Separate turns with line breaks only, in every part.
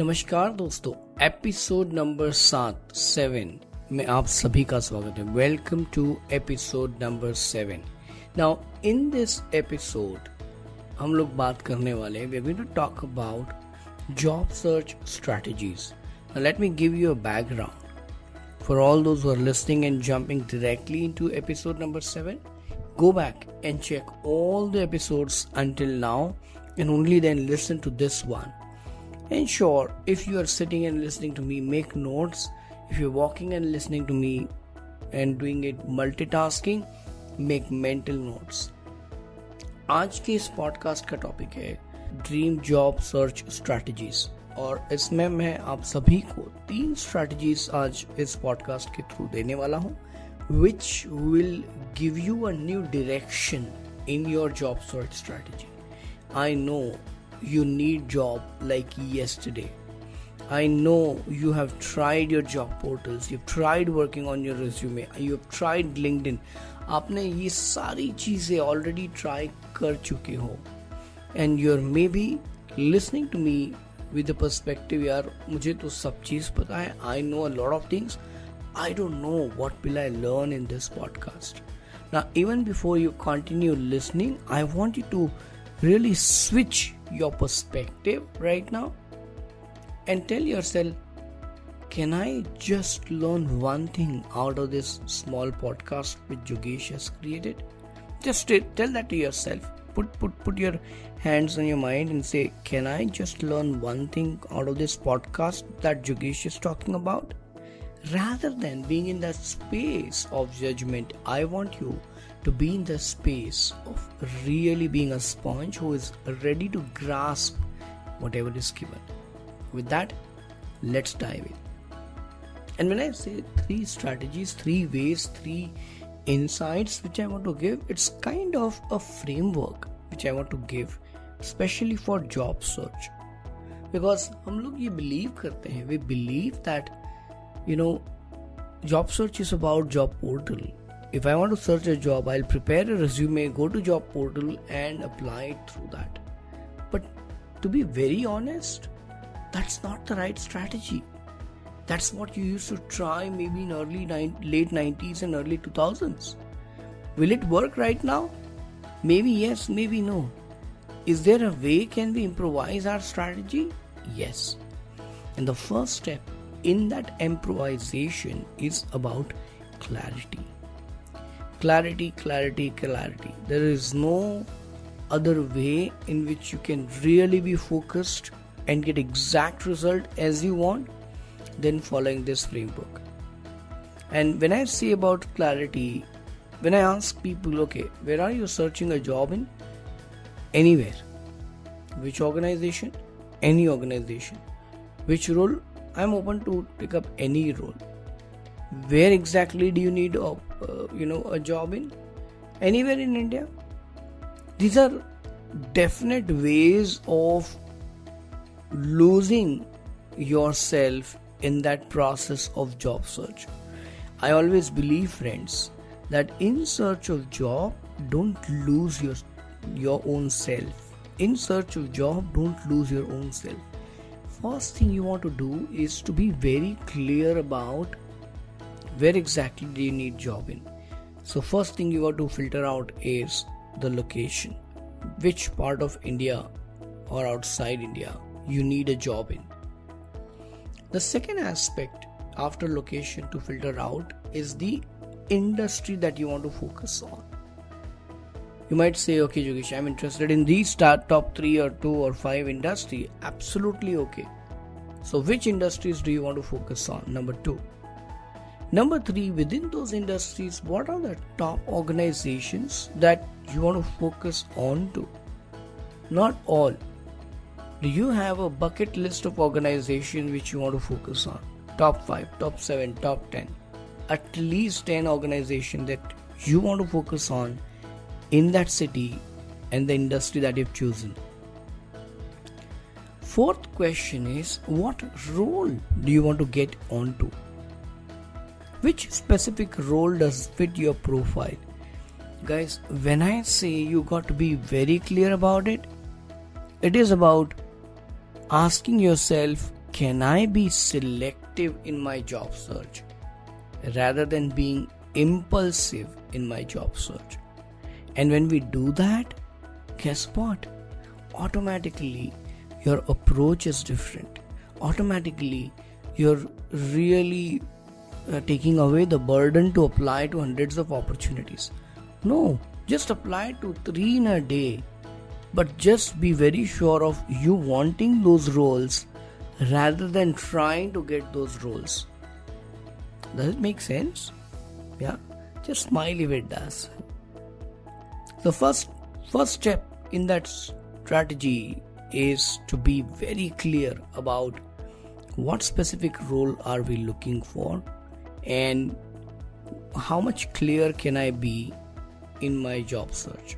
नमस्कार दोस्तों, episode number 7 में आप सभी का स्वागत है। Welcome to episode number 7। Now in this episode हम लोग बात करने वाले हैं, we are going to talk about job search strategies. Now let me give you a background for all those who are listening and jumping directly into episode number 7. Go back and check all the episodes until now and only then listen to this one. And sure, if you are sitting and listening to me, make notes. If you're walking and listening to me and doing it multitasking, make mental notes. आज के इस podcast का topic है dream job search strategies, और इसमें मैं आप सभी को 3 स्ट्रैटेजीज आज इस पॉडकास्ट के थ्रू देने वाला हूँ, which will give you a new direction in your job search strategy. I know you need job like yesterday. I know you have tried your job portals, you've tried working on your resume, you've tried LinkedIn. आपने ये सारी चीज़ें already try कर चुके हो, and you're maybe listening to me with the perspective, यार मुझे तो सब चीज़ पता है, I know a lot of things. I don't know what will I learn in this podcast. Now, even before you continue listening, I want you to really switch your perspective right now and tell yourself, can I just learn one thing out of this small podcast which Jogesh has created? Just tell that to yourself. Put your hands on your mind and say, can I just learn one thing out of this podcast that Jogesh is talking about? Rather than being in that space of judgment, I want you to be in the space of really being a sponge who is ready to grasp whatever is given. With that, let's dive in. And when I say 3 strategies, 3 ways, 3 insights which I want to give, it's kind of a framework which I want to give, especially for job search. Because हम लोग ये believe करते हैं, we believe that job search is about job portal. If I want to search a job, I'll prepare a resume, go to job portal and apply it through that. But to be very honest, that's not the right strategy. That's what you used to try maybe in late 90s and early 2000s. Will it work right now? Maybe yes, maybe no. Is there a way can we improvise our strategy? Yes. And the first step in that improvisation is about clarity. Clarity. There is no other way in which you can really be focused and get exact result as you want than following this framework. And when I say about clarity, when I ask people, okay, where are you searching a job in? Anywhere. Which organization? Any organization. Which role? I'm open to pick up any role. Where exactly do you need a job in? Anywhere in India. These are definite ways of losing yourself in that process of job search. I always believe, friends, that in search of job, don't lose your own self. In search of job, don't lose your own self. First thing you want to do is to be very clear about where exactly do you need job in. So first thing you got to filter out is the location. Which part of India or outside India you need a job in. The second aspect after location to filter out is the industry that you want to focus on. You might say, okay Jogesh, I'm interested in these top 3 or 2 or 5 industry. Absolutely okay. So which industries do you want to focus on? Number 2. Number 3, within those industries, what are the top organizations that you want to focus on to? Not all. Do you have a bucket list of organizations which you want to focus on? Top 5, top 7, top 10. At least 10 organizations that you want to focus on in that city and the industry that you've chosen. Fourth question is, what role do you want to get onto? Which specific role does fit your profile? Guys, when I say you got to be very clear about it, it is about asking yourself, can I be selective in my job search rather than being impulsive in my job search? And when we do that, guess what? Automatically, your approach is different. Automatically, you're really taking away the burden to apply to hundreds of opportunities. No, just apply to 3 in a day. But just be very sure of you wanting those roles rather than trying to get those roles. Does it make sense? Yeah? Just smile if it does. The first step in that strategy is to be very clear about what specific role are we looking for and how much clear can I be in my job search.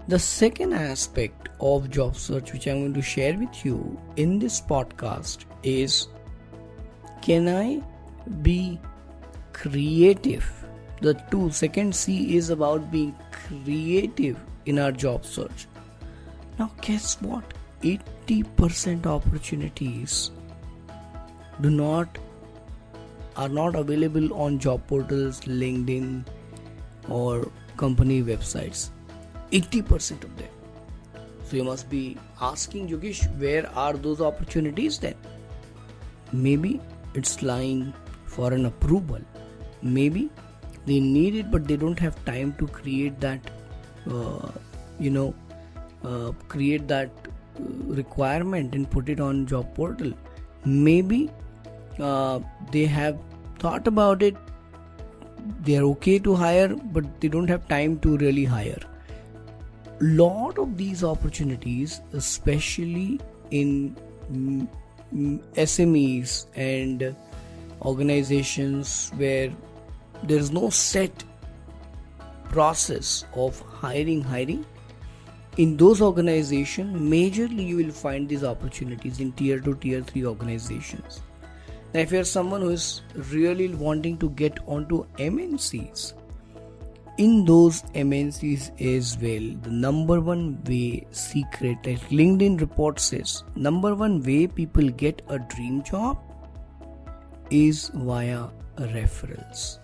The second aspect of job search which I'm going to share with you in this podcast is, can I be creative? The second C is about being creative in our job search. Now guess what? 80% opportunities are not available on job portals, LinkedIn or company websites. 80% of them. So you must be asking, Yogesh, where are those opportunities then? Maybe it's lying for an approval. Maybe they need it but they don't have time to create that requirement and put it on job portal. Maybe they have thought about it, they are okay to hire but they don't have time to really hire. Lot of these opportunities, especially in SMEs and organizations where there is no set process of hiring, in those organizations majorly you will find these opportunities in tier 2, tier 3 organizations. Now if you are someone who is really wanting to get onto MNCs, in those MNCs as well, the number one way secret, like LinkedIn report says, number one way people get a dream job is via referrals.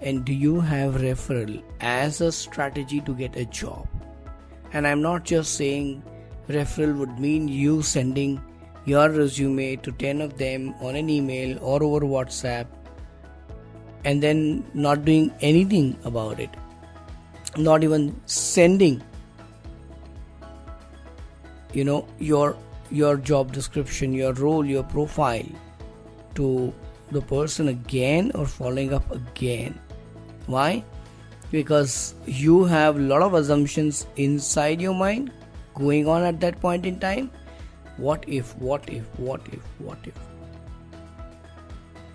And do you have referral as a strategy to get a job? And I'm not just saying referral would mean you sending your resume to 10 of them on an email or over WhatsApp and then not doing anything about it, not even sending your job description, your role, your profile to the person again or following up again. Why? Because you have a lot of assumptions inside your mind going on at that point in time. What if?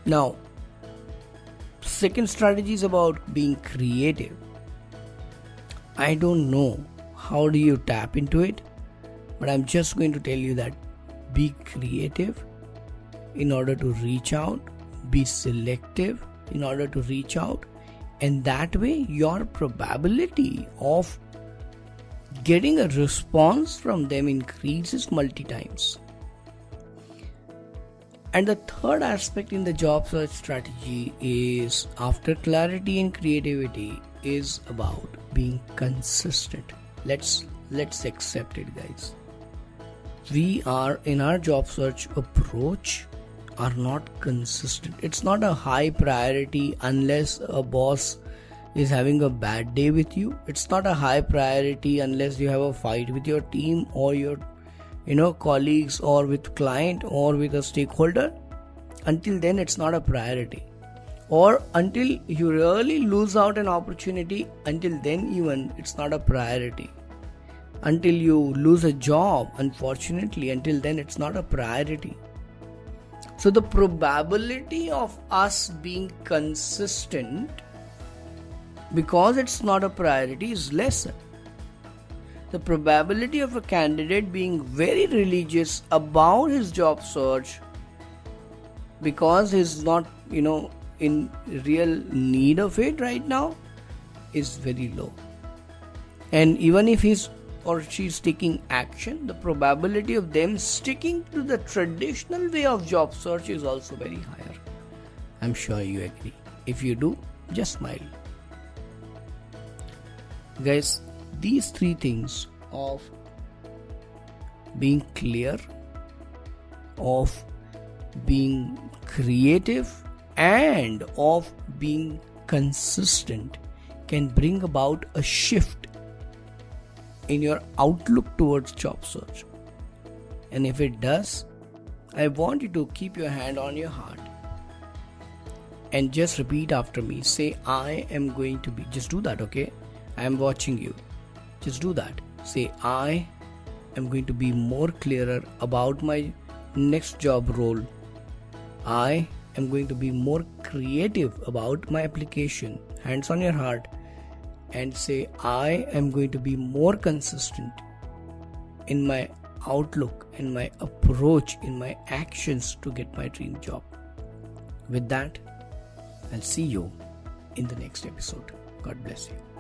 Now, second strategy is about being creative. I don't know how do you tap into it, but I'm just going to tell you that be creative in order to reach out, be selective in order to reach out, and that way your probability of getting a response from them increases multi times. And the third aspect in the job search strategy is, after clarity and creativity, is about being consistent. Let's accept it, guys. We are in our job search approach are not consistent. It's not a high priority unless a boss is having a bad day with you. It's not a high priority unless you have a fight with your team or your colleagues or with client or with a stakeholder. Until then it's not a priority. Or until you really lose out an opportunity, until then even it's not a priority. Until you lose a job, unfortunately, until then it's not a priority. So the probability of us being consistent, because it's not a priority, is lesser. The probability of a candidate being very religious about his job search because he's not, in real need of it right now is very low. And even if he's or she's taking action, the probability of them sticking to the traditional way of job search is also very higher. I'm sure you agree. If you do, just smile. Guys, these three things of being clear, of being creative, and of being consistent can bring about a shift in your outlook towards job search. And if it does, I want you to keep your hand on your heart and just repeat after me. Say, I am going to be. Just do that, okay? I am watching you. Just do that. Say, I am going to be more clearer about my next job role. I am going to be more creative about my application. Hands on your heart. And say, I am going to be more consistent in my outlook, in my approach, in my actions to get my dream job. With that, I'll see you in the next episode. God bless you.